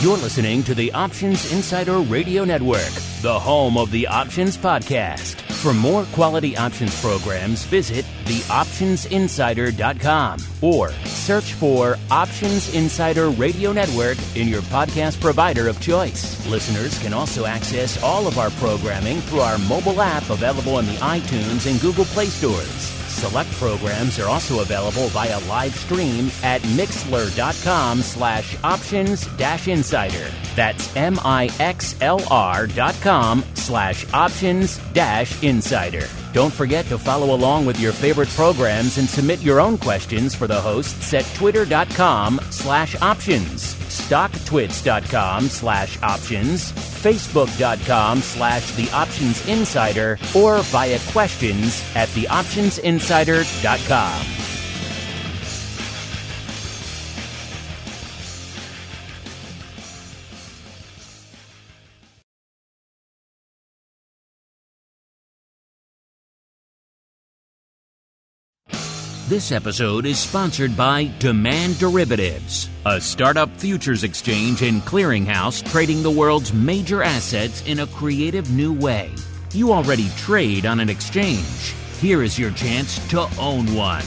You're listening to the Options Insider Radio Network, the home of the Options Podcast. For more quality options programs, visit theoptionsinsider.com or search for Options Insider Radio Network in your podcast provider of choice. Listeners can also access all of our programming through our mobile app available in the iTunes and Google Play stores. Select programs are also available via live stream at mixlr.com/options-insider. That's mixlr.com/options-insider. Don't forget to follow along with your favorite programs and submit your own questions for the hosts at twitter.com/options, stocktwits.com/options, facebook.com/theoptionsinsider, or via questions at theoptionsinsider.com. This episode is sponsored by Demand Derivatives, a startup futures exchange and clearinghouse trading the world's major assets in a creative new way. You already trade on an exchange. Here is your chance to own one.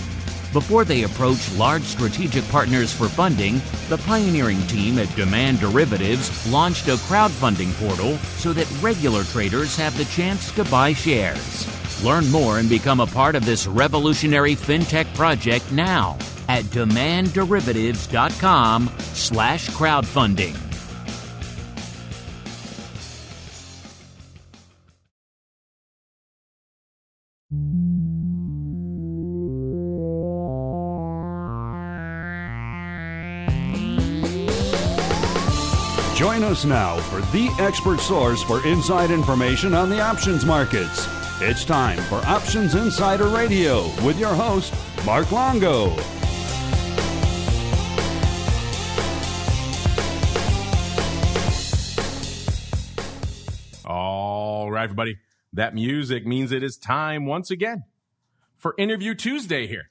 Before they approach large strategic partners for funding, the pioneering team at Demand Derivatives launched a crowdfunding portal so that regular traders have the chance to buy shares. Learn more and become a part of this revolutionary fintech project now at demandderivatives.com/crowdfunding. Join us now for the expert source for inside information on the options markets. It's time for Options Insider Radio with your host, Mark Longo. All right, everybody. That music means it is time once again for Interview Tuesday here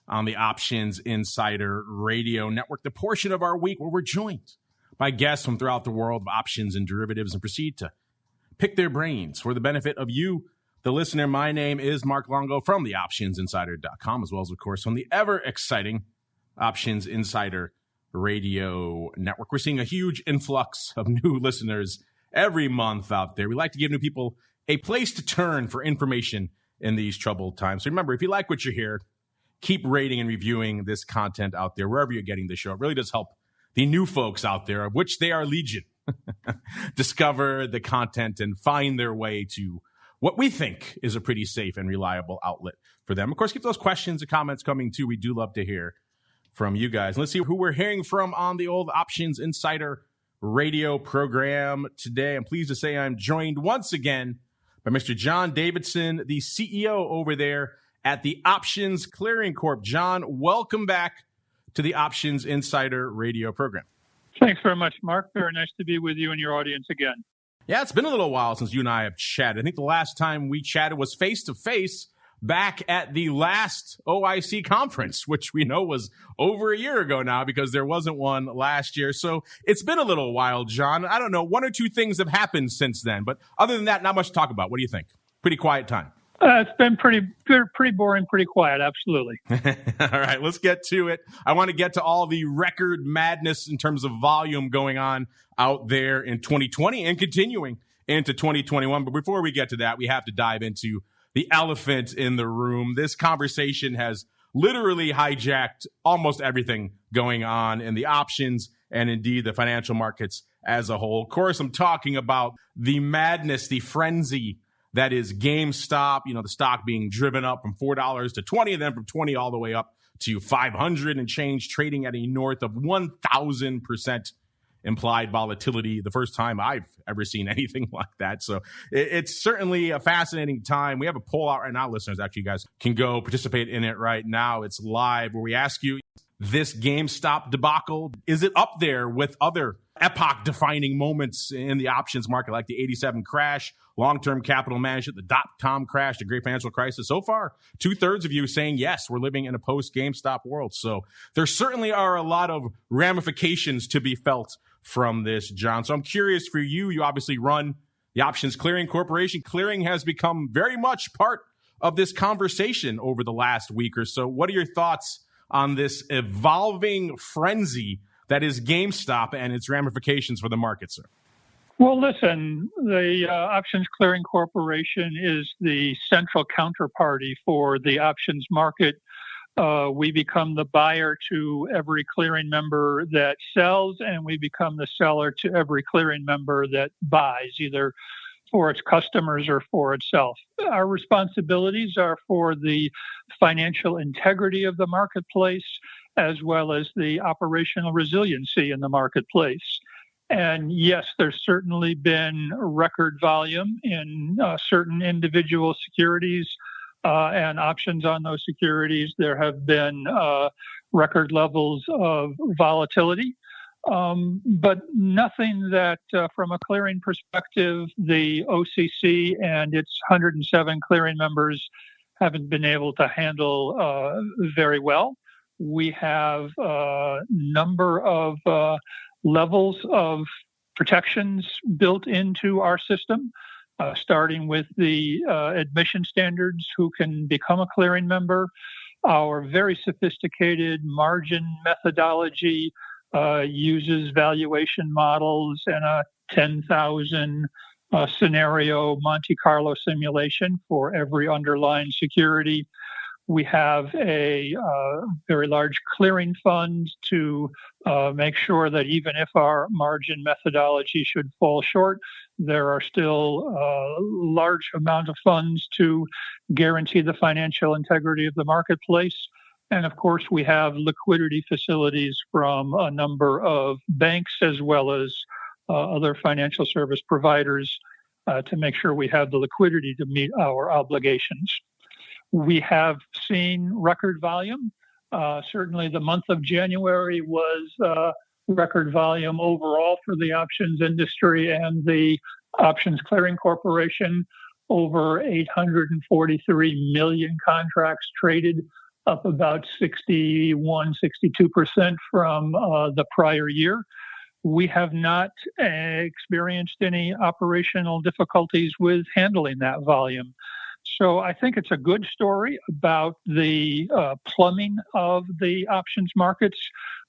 on the Options Insider Radio Network, the portion of our week where we're joined by guests from throughout the world of options and derivatives and proceed to pick their brains for the benefit of you, the listener. My name is Mark Longo from the optionsinsider.com, as well as, of course, from the ever-exciting Options Insider Radio Network. We're seeing a huge influx of new listeners every month out there. We like to give new people a place to turn for information in these troubled times. So remember, if you like what you hear, keep rating and reviewing this content out there, wherever you're getting the show. It really does help the new folks out there, of which they are legion, discover the content and find their way to what we think is a pretty safe and reliable outlet for them. Of course, keep those questions and comments coming too. We do love to hear from you guys. Let's see who we're hearing from on the old Options Insider Radio program today. I'm pleased to say I'm joined once again by Mr. John Davidson, the CEO over there at the Options Clearing Corp. John, welcome back to the Options Insider Radio program. Thanks very much, Mark. Very nice to be with you and your audience again. Yeah, it's been a little while since you and I have chatted. I think the last time we chatted was face-to-face back at the last OIC conference, which we know was over a year ago now because there wasn't one last year. So it's been a little while, John. I don't know, one or two things have happened since then. But other than that, not much to talk about. What do you think? Pretty quiet time. It's been pretty boring, pretty quiet, absolutely. All right, let's get to it. I want to get to all the record madness in terms of volume going on out there in 2020 and continuing into 2021. But before we get to that, we have to dive into the elephant in the room. This conversation has literally hijacked almost everything going on in the options and indeed the financial markets as a whole. Of course, I'm talking about the madness, the frenzy that is GameStop, the stock being driven up from $4 to $20, and then from $20 all the way up to $500 and change, trading at a north of 1,000% implied volatility. The first time I've ever seen anything like that. So it's certainly a fascinating time. We have a poll out right now, listeners. Actually, you guys can go participate in it right now. It's live, where we ask you, this GameStop debacle, is it up there with other epoch-defining moments in the options market, like the 87 crash, long-term capital management, the dot-com crash, the great financial crisis? So far, 2/3 of you saying, yes, we're living in a post-GameStop world. So there certainly are a lot of ramifications to be felt from this, John. So I'm curious for you. You obviously run the Options Clearing Corporation. Clearing has become very much part of this conversation over the last week or so. What are your thoughts on this evolving frenzy that is GameStop and its ramifications for the market, sir? Well, listen, the Options Clearing Corporation is the central counterparty for the options market. We become the buyer to every clearing member that sells, and we become the seller to every clearing member that buys, either for its customers or for itself. Our responsibilities are for the financial integrity of the marketplace, as well as the operational resiliency in the marketplace. And yes, there's certainly been record volume in certain individual securities and options on those securities. There have been record levels of volatility, but nothing that, from a clearing perspective, the OCC and its 107 clearing members haven't been able to handle very well. We have a number of levels of protections built into our system, starting with the admission standards, who can become a clearing member, our very sophisticated margin methodology uses valuation models and a 10,000 scenario Monte Carlo simulation for every underlying security. We have a very large clearing fund to make sure that even if our margin methodology should fall short, there are still large amount of funds to guarantee the financial integrity of the marketplace. And of course, we have liquidity facilities from a number of banks as well as other financial service providers to make sure we have the liquidity to meet our obligations. We have seen record volume. Certainly the month of January was record volume overall for the options industry and the Options Clearing Corporation. Over 843 million contracts traded, up about 62% from the prior year. We have not experienced any operational difficulties with handling that volume. So I think it's a good story about the plumbing of the options markets,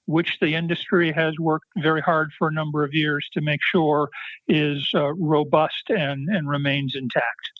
which the industry has worked very hard for a number of years to make sure is robust and remains intact.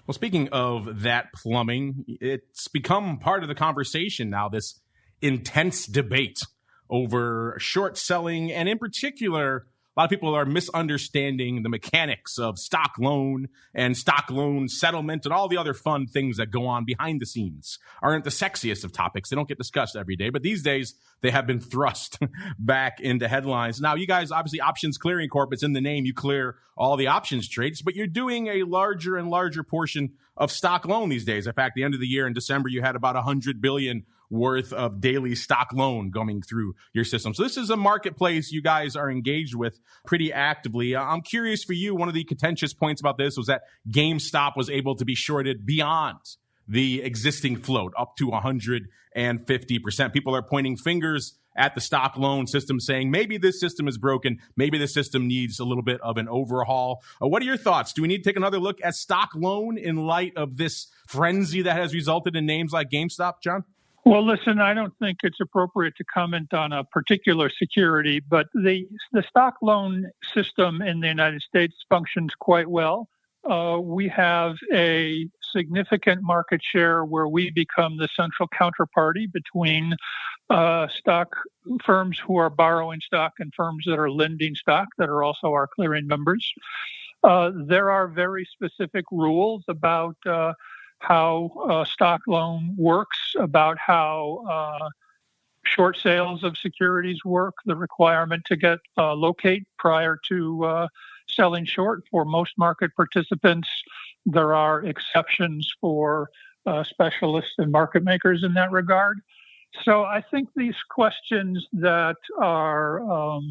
Well, speaking of that plumbing, it's become part of the conversation now, this intense debate over short selling, and in particular, a lot of people are misunderstanding the mechanics of stock loan and stock loan settlement and all the other fun things that go on behind the scenes. Aren't the sexiest of topics. They don't get discussed every day, but these days they have been thrust back into headlines. Now, you guys, obviously, Options Clearing Corp, it's in the name. You clear all the options trades, but you're doing a larger and larger portion of stock loan these days. In fact, the end of the year in December, you had about $100 billion worth of daily stock loan going through your system. So this is a marketplace you guys are engaged with pretty actively. I'm curious for you, one of the contentious points about this was that GameStop was able to be shorted beyond the existing float up to 150%. People are pointing fingers at the stock loan system saying maybe this system is broken, maybe the system needs a little bit of an overhaul. What are your thoughts? Do we need to take another look at stock loan in light of this frenzy that has resulted in names like GameStop, John? Well, listen, I don't think it's appropriate to comment on a particular security, but the stock loan system in the United States functions quite well. We have a significant market share where we become the central counterparty between stock firms who are borrowing stock and firms that are lending stock that are also our clearing members. There are very specific rules about how stock loan works, about how short sales of securities work, the requirement to get locate prior to selling short for most market participants. There are exceptions for specialists and market makers in that regard. So I think these questions that are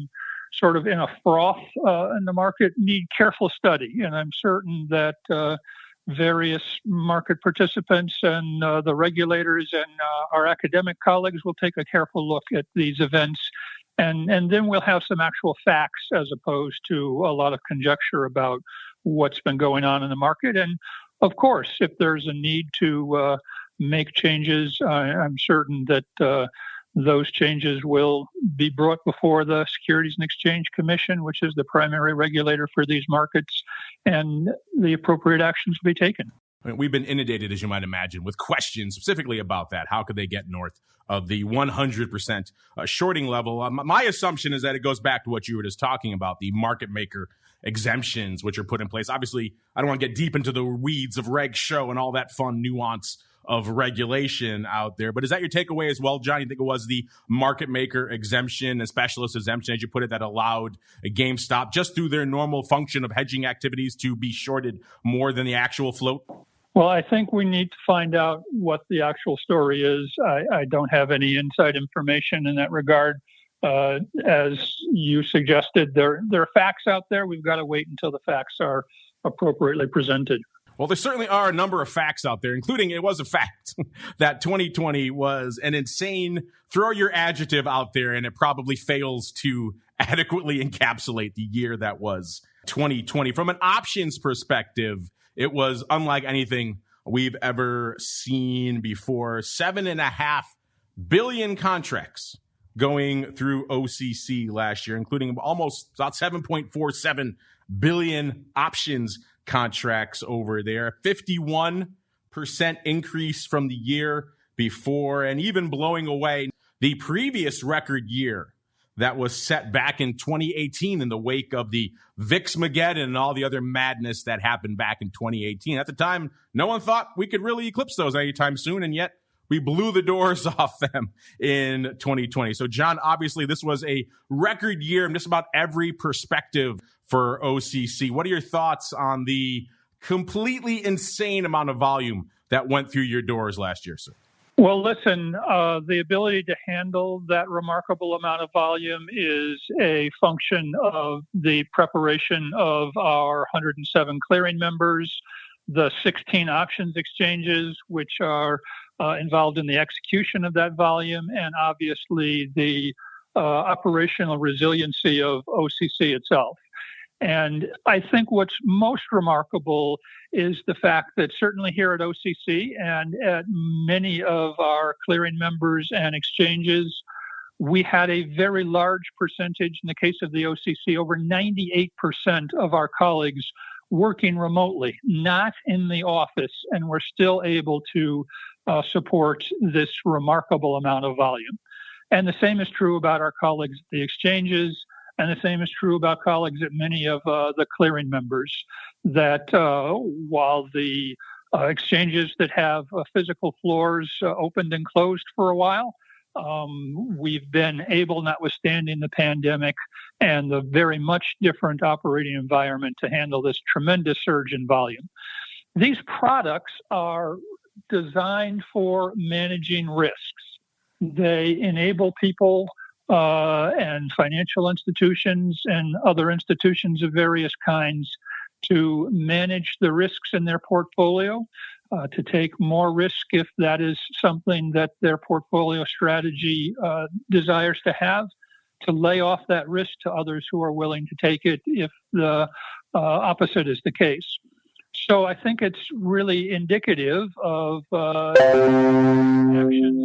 sort of in a froth in the market need careful study. And I'm certain that various market participants and the regulators and our academic colleagues will take a careful look at these events And then we'll have some actual facts as opposed to a lot of conjecture about what's been going on in the market. And of course, if there's a need to make changes, I'm certain that those changes will be brought before the Securities and Exchange Commission, which is the primary regulator for these markets, and the appropriate actions will be taken. I mean, we've been inundated, as you might imagine, with questions specifically about that. How could they get north of the 100% shorting level? My assumption is that it goes back to what you were just talking about, the market maker exemptions, which are put in place. Obviously, I don't want to get deep into the weeds of Reg Show and all that fun nuance of regulation out there. But is that your takeaway as well, John? You think it was the market maker exemption, a specialist exemption, as you put it, that allowed a GameStop, just through their normal function of hedging activities, to be shorted more than the actual float? Well, I think we need to find out what the actual story is. I don't have any inside information in that regard. As you suggested, there are facts out there. We've got to wait until the facts are appropriately presented. Well, there certainly are a number of facts out there, including it was a fact that 2020 was an insane, throw your adjective out there, and it probably fails to adequately encapsulate the year that was 2020. From an options perspective, it was unlike anything we've ever seen before. 7.5 billion contracts going through OCC last year, including almost about 7.47 billion options contracts over there. 51% increase from the year before, and even blowing away the previous record year that was set back in 2018 in the wake of the VIX-mageddon and all the other madness that happened back in 2018. At the time, no one thought we could really eclipse those anytime soon, and yet we blew the doors off them in 2020. So, John, obviously this was a record year in just about every perspective for OCC. What are your thoughts on the completely insane amount of volume that went through your doors last year, sir? Well, listen, the ability to handle that remarkable amount of volume is a function of the preparation of our 107 clearing members, the 16 options exchanges, which are involved in the execution of that volume, and obviously the operational resiliency of OCC itself. And I think what's most remarkable is the fact that certainly here at OCC and at many of our clearing members and exchanges, we had a very large percentage, in the case of the OCC, over 98% of our colleagues working remotely, not in the office, and we're still able to support this remarkable amount of volume. And the same is true about our colleagues at the exchanges, and the same is true about colleagues at many of the clearing members, that while the exchanges that have physical floors opened and closed for a while, we've been able, notwithstanding the pandemic and the very much different operating environment, to handle this tremendous surge in volume. These products are designed for managing risks. They enable people and financial institutions and other institutions of various kinds to manage the risks in their portfolio, to take more risk if that is something that their portfolio strategy desires to have, to lay off that risk to others who are willing to take it if the opposite is the case. So I think it's really indicative of actions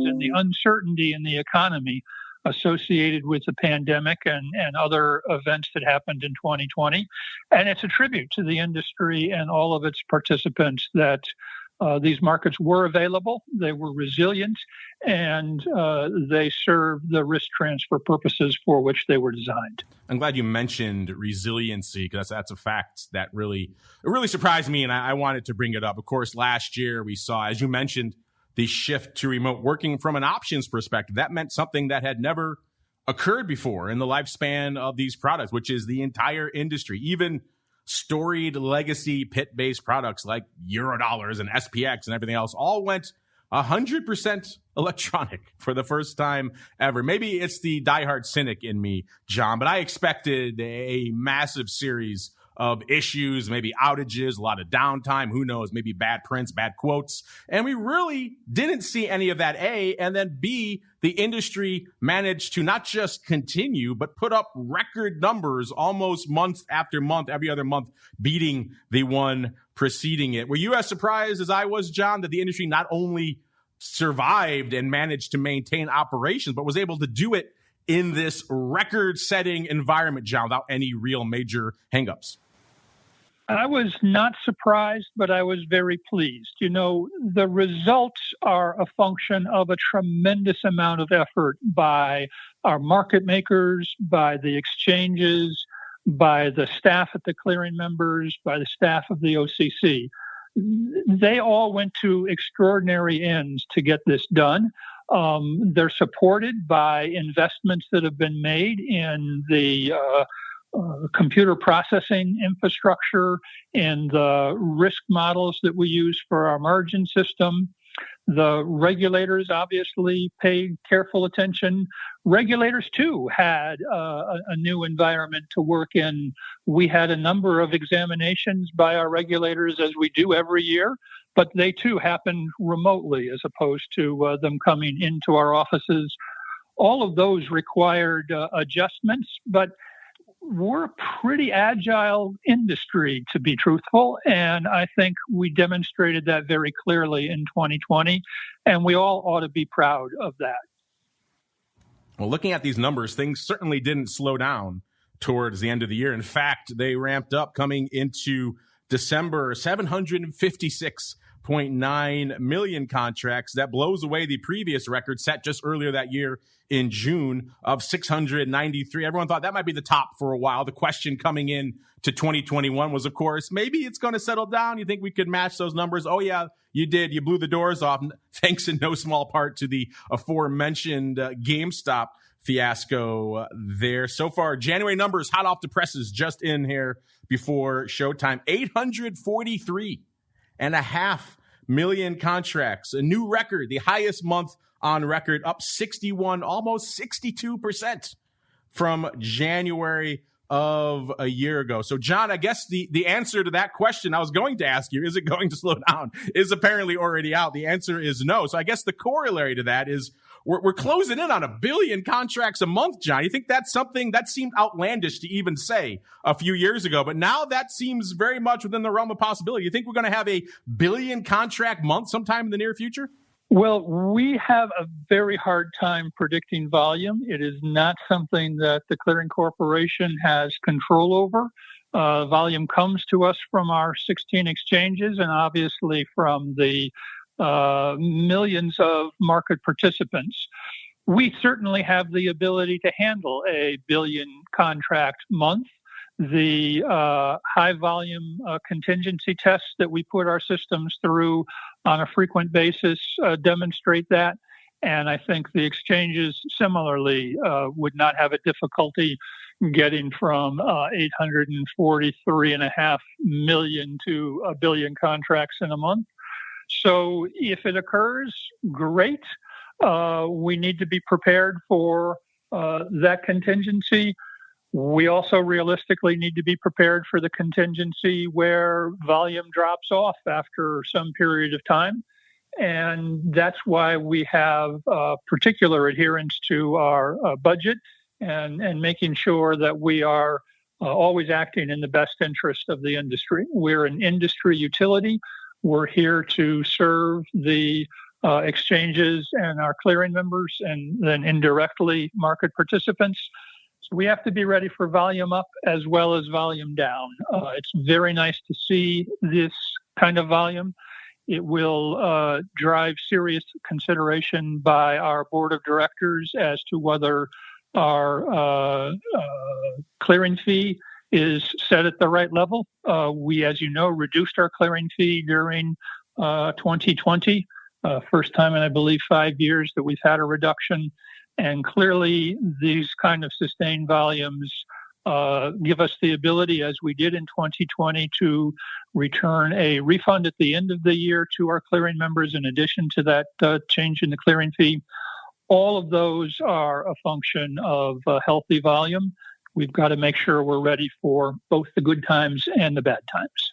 and the uncertainty in the economy associated with the pandemic and other events that happened in 2020. And it's a tribute to the industry and all of its participants that these markets were available, they were resilient, and they served the risk transfer purposes for which they were designed. I'm glad you mentioned resiliency, because that's a fact that really surprised me, and I wanted to bring it up. Of course, last year we saw, as you mentioned, the shift to remote working from an options perspective. That meant something that had never occurred before in the lifespan of these products, which is the entire industry. Even storied legacy pit-based products like Eurodollars and SPX and everything else all went 100% electronic for the first time ever. Maybe it's the diehard cynic in me, John, but I expected a massive series of issues, maybe outages, a lot of downtime, who knows, maybe bad prints, bad quotes. And we really didn't see any of that, A. And then B, the industry managed to not just continue, but put up record numbers almost month after month, every other month, beating the one preceding it. Were you as surprised as I was, John, that the industry not only survived and managed to maintain operations, but was able to do it in this record-setting environment, John, without any real major hangups? I was not surprised, but I was very pleased. You know, the results are a function of a tremendous amount of effort by our market makers, by the exchanges, by the staff at the clearing members, by the staff of the OCC. They all went to extraordinary ends to get this done. They're supported by investments that have been made in the computer processing infrastructure and the risk models that we use for our margin system. The regulators obviously paid careful attention. Regulators, too, had a new environment to work in. We had a number of examinations by our regulators, as we do every year, but they, too, happened remotely as opposed to them coming into our offices. All of those required adjustments, but we're a pretty agile industry, to be truthful, and I think we demonstrated that very clearly in 2020, and we all ought to be proud of that. Well, looking at these numbers, things certainly didn't slow down towards the end of the year. In fact, they ramped up coming into December, 756.9 million contracts. That blows away the previous record set just earlier that year in June of 693. Everyone thought that might be the top for a while. The question coming in to 2021 was, of course, maybe it's going to settle down. You think we could match those numbers? Oh, yeah, you did. You blew the doors off, thanks in no small part to the aforementioned GameStop fiasco there. So far, January numbers hot off the presses just in here before showtime. 843.5 million contracts, a new record, the highest month on record, up 61, almost 62% from January of a year ago. So, John, I guess the answer to that question I was going to ask you, is it going to slow down, is apparently already out. The answer is no. So I guess the corollary to that is we're closing in on 1 billion contracts a month, John. You think that's something that seemed outlandish to even say a few years ago, but now that seems very much within the realm of possibility. You think we're going to have a 1 billion contract month sometime in the near future? Well, we have a very hard time predicting volume. It is not something that the Clearing Corporation has control over. Volume comes to us from our 16 exchanges and obviously from the millions of market participants. We certainly have the ability to handle a 1 billion contract month. The high volume contingency tests that we put our systems through on a frequent basis demonstrate that. And I think the exchanges similarly would not have a difficulty getting from 843.5 million to 1 billion contracts in a month. So if it occurs, great. We need to be prepared for that contingency. We also realistically need to be prepared for the contingency where volume drops off after some period of time. And that's why we have particular adherence to our budget and making sure that we are always acting in the best interest of the industry. We're an industry utility. We're here to serve the exchanges and our clearing members and then indirectly market participants. So we have to be ready for volume up as well as volume down. It's very nice to see this kind of volume. It will drive serious consideration by our board of directors as to whether our clearing fee is set at the right level. We, as you know, reduced our clearing fee during 2020. First time in, I believe, 5 years that we've had a reduction. And clearly, these kind of sustained volumes give us the ability, as we did in 2020, to return a refund at the end of the year to our clearing members in addition to that change in the clearing fee. All of those are a function of healthy volume. we've got to make sure we're ready for both the good times and the bad times.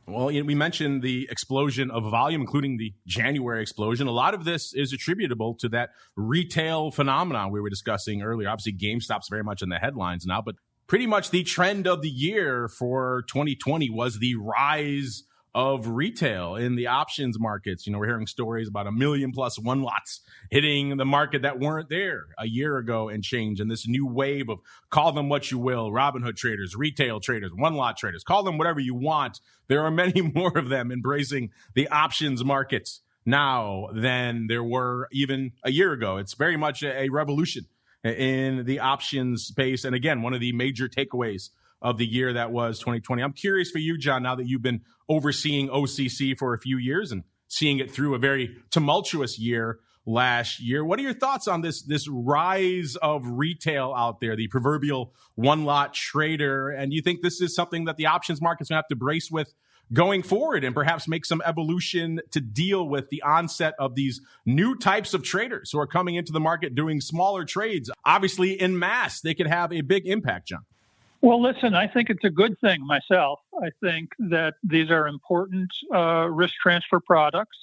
Well, we mentioned the explosion of volume, including the January explosion. A lot of this is attributable to that retail phenomenon we were discussing earlier. Obviously, GameStop's very much in the headlines now, but pretty much the trend of the year for 2020 was the rise of retail in the options markets. We're hearing stories about 1 million plus one lots hitting the market that weren't there a year ago and change. And this new wave of, call them what you will, Robinhood traders, retail traders, one lot traders, call them whatever you want. There are many more of them embracing the options markets now than there were even a year ago. It's very much a revolution in the options space. And again, one of the major takeaways of the year that was 2020. I'm curious for you, John, now that you've been overseeing OCC for a few years and seeing it through a very tumultuous year last year. What are your thoughts on this rise of retail out there, the proverbial one-lot trader? And do you think this is something that the options market's going to have to brace with going forward and perhaps make some evolution to deal with the onset of these new types of traders who are coming into the market doing smaller trades? Obviously, en masse, they could have a big impact, John. Well, listen, I think it's a good thing myself. I think that these are important risk transfer products.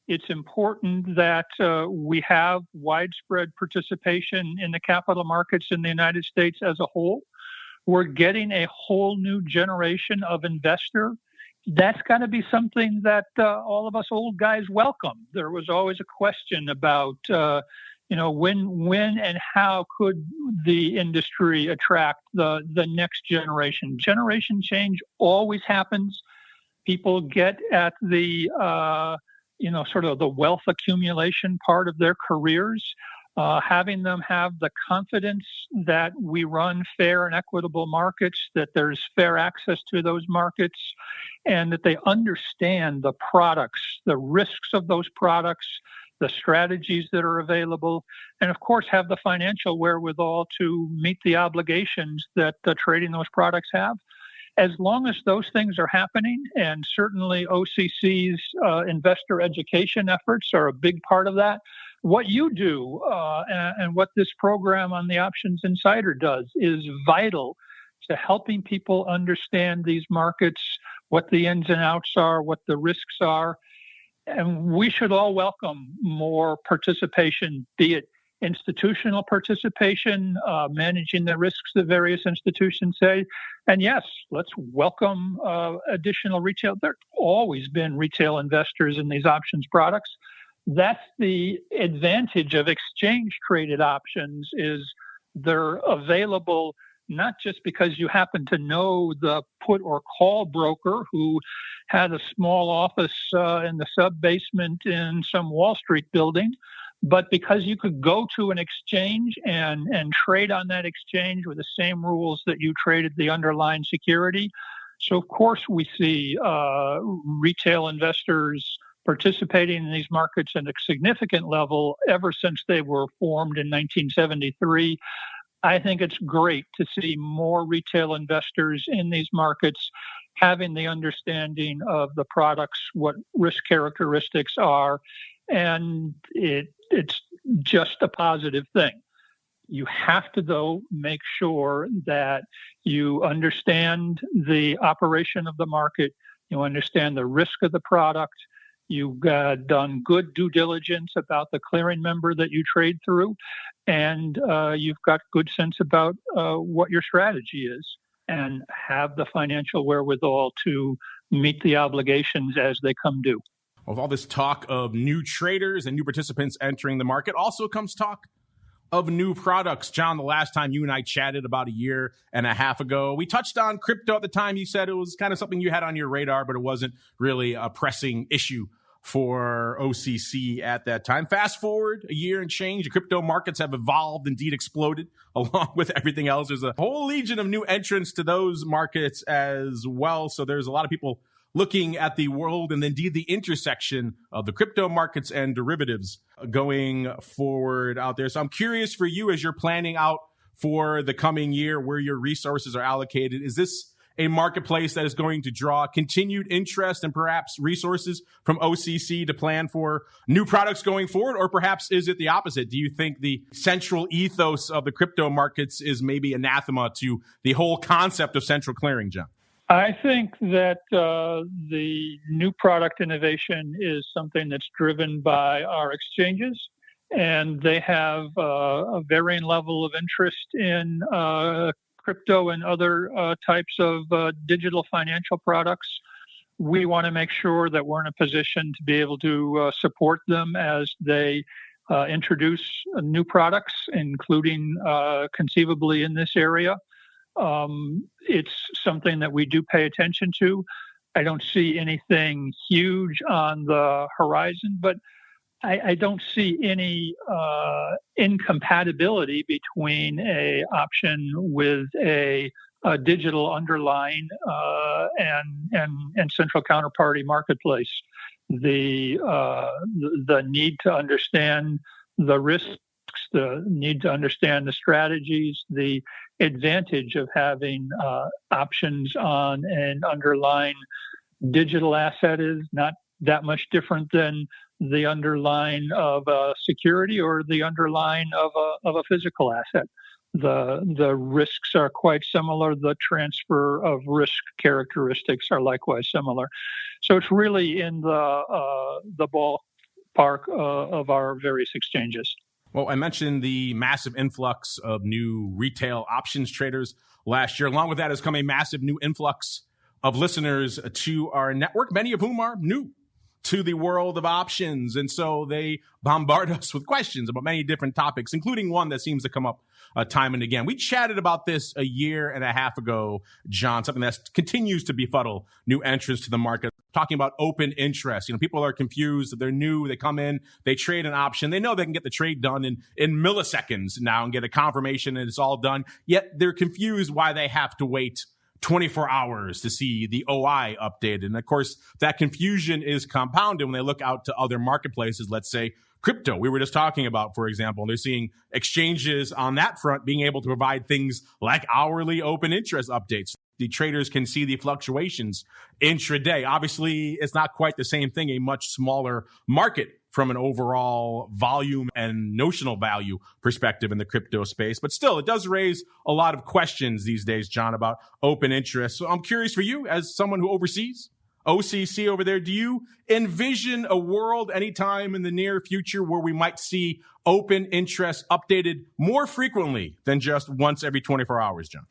It's important that we have widespread participation in the capital markets in the United States as a whole. We're getting a whole new generation of investor. That's got to be something that all of us old guys welcome. There was always a question about when and how could the industry attract the next generation? Generation change always happens. People get at the, sort of the wealth accumulation part of their careers, having them have the confidence that we run fair and equitable markets, that there's fair access to those markets, and that they understand the products, the risks of those products, the strategies that are available, and of course have the financial wherewithal to meet the obligations that trading those products have. As long as those things are happening, and certainly OCC's investor education efforts are a big part of that, what you do and what this program on the Options Insider does is vital to helping people understand these markets, what the ins and outs are, what the risks are. And we should all welcome more participation, be it institutional participation, managing the risks that various institutions say. And yes, let's welcome additional retail. There have always been retail investors in these options products. That's the advantage of exchange-traded options, is they're available not just because you happen to know the put or call broker who had a small office in the sub-basement in some Wall Street building, but because you could go to an exchange and trade on that exchange with the same rules that you traded the underlying security. So, of course, we see retail investors participating in these markets at a significant level ever since they were formed in 1973. I think it's great to see more retail investors in these markets having the understanding of the products, what risk characteristics are, and it's just a positive thing. You have to, though, make sure that you understand the operation of the market, you understand the risk of the product, you've done good due diligence about the clearing member that you trade through, and you've got good sense about what your strategy is, and have the financial wherewithal to meet the obligations as they come due. With all this talk of new traders and new participants entering the market, also comes talk of new products. John, the last time you and I chatted about a year and a half ago, we touched on crypto at the time. You said it was kind of something you had on your radar, but it wasn't really a pressing issue for OCC at that time. Fast forward a year and change, the crypto markets have evolved, indeed exploded, along with everything else. There's a whole legion of new entrants to those markets as well. So there's a lot of people looking at the world and indeed the intersection of the crypto markets and derivatives going forward out there. So I'm curious for you, as you're planning out for the coming year, where your resources are allocated. Is this a marketplace that is going to draw continued interest and perhaps resources from OCC to plan for new products going forward? Or perhaps is it the opposite? Do you think the central ethos of the crypto markets is maybe anathema to the whole concept of central clearing, John? I think that the new product innovation is something that's driven by our exchanges, and they have a varying level of interest in crypto and other types of digital financial products. We want to make sure that we're in a position to be able to support them as they introduce new products, including conceivably in this area. It's something that we do pay attention to. I don't see anything huge on the horizon, but I don't see any incompatibility between a option with a digital underlying and central counterparty marketplace. The need to understand the risks, the need to understand the strategies, the advantage of having options on an underlying digital asset is not that much different than the underlying of a security or the underlying of a physical asset. The risks are quite similar. The transfer of risk characteristics are likewise similar. So it's really in the ballpark of our various exchanges. Well, I mentioned the massive influx of new retail options traders last year. Along with that has come a massive new influx of listeners to our network, many of whom are new to the world of options. And so they bombard us with questions about many different topics, including one that seems to come up time and again. We chatted about this a year and a half ago, John, something that continues to befuddle new entrants to the market, talking about open interest. People are confused. They're new. They come in, they trade an option. They know they can get the trade done in milliseconds now and get a confirmation and it's all done. Yet they're confused why they have to wait 24 hours to see the OI updated. And of course, that confusion is compounded when they look out to other marketplaces, let's say crypto. We were just talking about, for example, they're seeing exchanges on that front being able to provide things like hourly open interest updates. The traders can see the fluctuations intraday. Obviously, it's not quite the same thing, a much smaller market from an overall volume and notional value perspective in the crypto space. But still, it does raise a lot of questions these days, John, about open interest. So I'm curious for you, as someone who oversees OCC over there, do you envision a world anytime in the near future where we might see open interest updated more frequently than just once every 24 hours, John?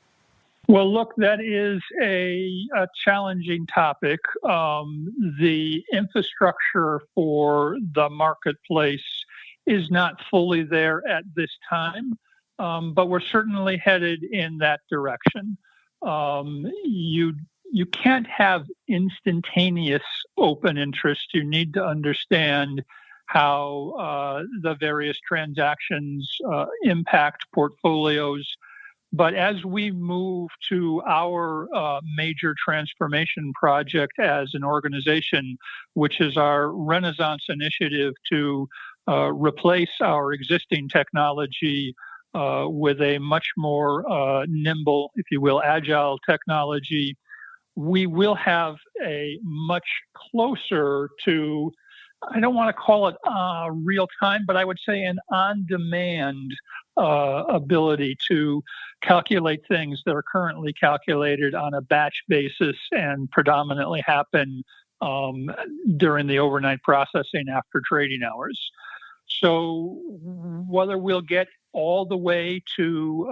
Well, look, that is a challenging topic. The infrastructure for the marketplace is not fully there at this time, but we're certainly headed in that direction. You can't have instantaneous open interest. You need to understand how the various transactions impact portfolios. But as we move to our major transformation project as an organization, which is our Renaissance initiative to replace our existing technology with a much more nimble, if you will, agile technology, we will have a much closer to, I don't want to call it real time, but I would say an on-demand ability to calculate things that are currently calculated on a batch basis and predominantly happen during the overnight processing after trading hours. So whether we'll get all the way to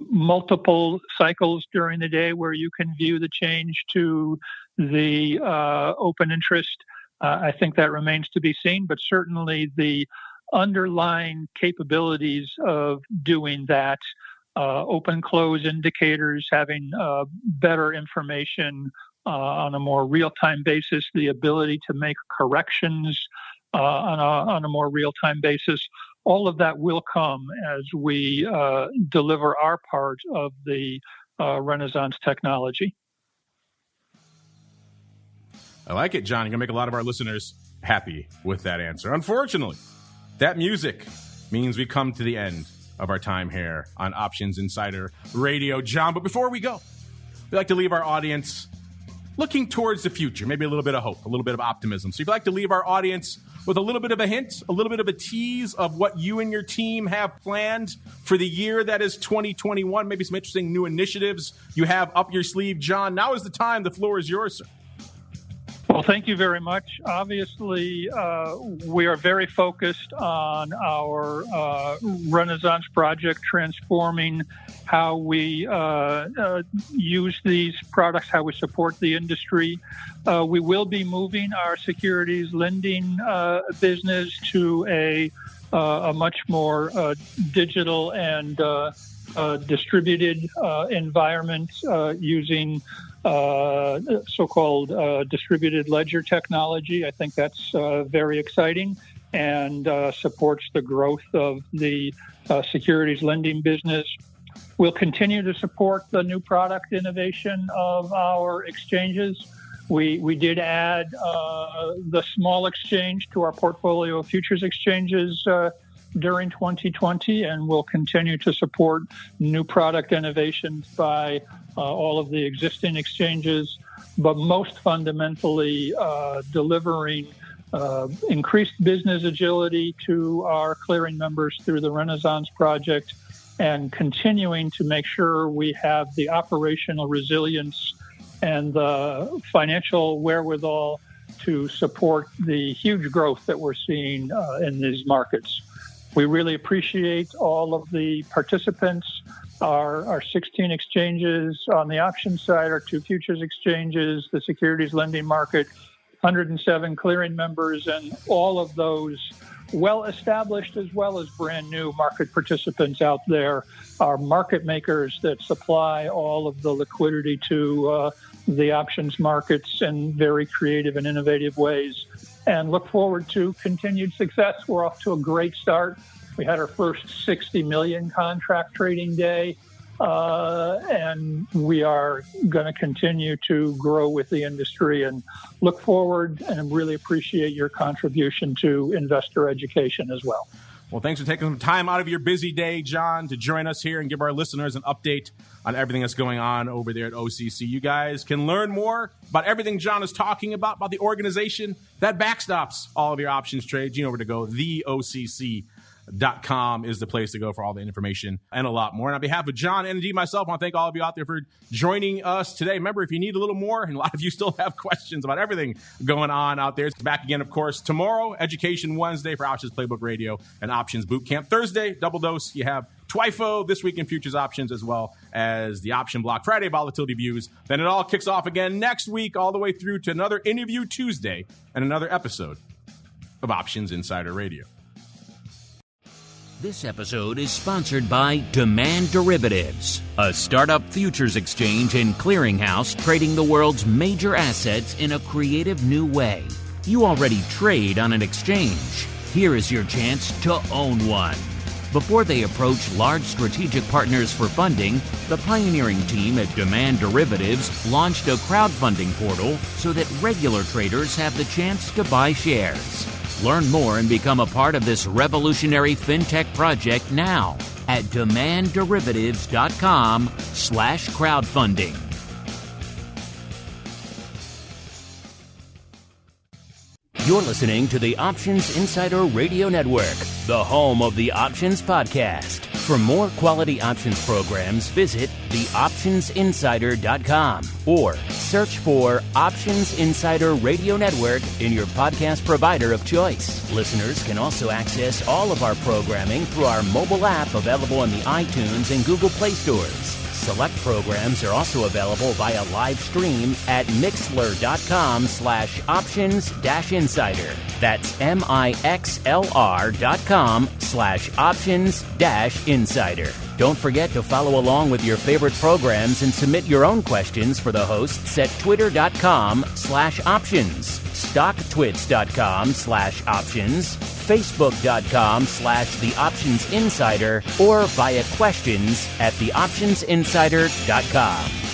multiple cycles during the day where you can view the change to the open interest, I think that remains to be seen, but certainly the underlying capabilities of doing that, open close indicators, having better information on a more real-time basis, the ability to make corrections on a more real-time basis, all of that will come as we deliver our part of the Renaissance technology. I like it, John. You're going to make a lot of our listeners happy with that answer. Unfortunately, that music means we come to the end of our time here on Options Insider Radio, John. But before we go, we like to leave our audience looking towards the future, maybe a little bit of hope, a little bit of optimism. So if you'd like to leave our audience with a little bit of a hint, a little bit of a tease of what you and your team have planned for the year that is 2021, maybe some interesting new initiatives you have up your sleeve, John, now is the time. The floor is yours, sir. Well, thank you very much. Obviously, we are very focused on our Renaissance project, transforming how we use these products, how we support the industry. We will be moving our securities lending business to a much more digital and distributed environment using so-called distributed ledger technology. I think that's very exciting and supports the growth of the securities lending business. We'll continue to support the new product innovation of our exchanges. We did add the small exchange to our portfolio of futures exchanges during 2020, and we'll continue to support new product innovations by all of the existing exchanges, but most fundamentally delivering increased business agility to our clearing members through the Renaissance project and continuing to make sure we have the operational resilience and the financial wherewithal to support the huge growth that we're seeing in these markets. We really appreciate all of the participants, our 16 exchanges on the options side, our 2 futures exchanges, the securities lending market, 107 clearing members, and all of those well-established as well as brand new market participants out there, our market makers that supply all of the liquidity to the options markets in very creative and innovative ways, and look forward to continued success. We're off to a great start. We had our first 60 million contract trading day, and we are going to continue to grow with the industry and look forward and really appreciate your contribution to investor education as well. Well, thanks for taking some time out of your busy day, John, to join us here and give our listeners an update on everything that's going on over there at OCC. You guys can learn more about everything John is talking about the organization that backstops all of your options trades. You know where to go. The OCC.com is the place to go for all the information and a lot more. And on behalf of John and indeed myself, I want to thank all of you out there for joining us today. Remember, if you need a little more, and a lot of you still have questions about everything going on out there, it's back again, of course, tomorrow, Education Wednesday for Options Playbook Radio and Options Bootcamp. Thursday, Double Dose, you have TWIFO, This Week in Futures Options, as well as the Option Block Friday Volatility Views. Then it all kicks off again next week, all the way through to another Interview Tuesday and another episode of Options Insider Radio. This episode is sponsored by Demand Derivatives, a startup futures exchange and clearinghouse trading the world's major assets in a creative new way. You already trade on an exchange. Here is your chance to own one. Before they approach large strategic partners for funding, the pioneering team at Demand Derivatives launched a crowdfunding portal so that regular traders have the chance to buy shares. Learn more and become a part of this revolutionary fintech project now at demandderivatives.com/crowdfunding. You're listening to the Options Insider Radio Network, the home of the Options Podcast. For more quality options programs, visit theoptionsinsider.com or search for Options Insider Radio Network in your podcast provider of choice. Listeners can also access all of our programming through our mobile app available in the iTunes and Google Play stores. Select programs are also available via live stream at mixlr.com/options-insider. That's mixlr.com/options-insider. Don't forget to follow along with your favorite programs and submit your own questions for the hosts at twitter.com/options, stocktwits.com/options, facebook.com/theoptionsinsider, or via questions@theoptionsinsider.com.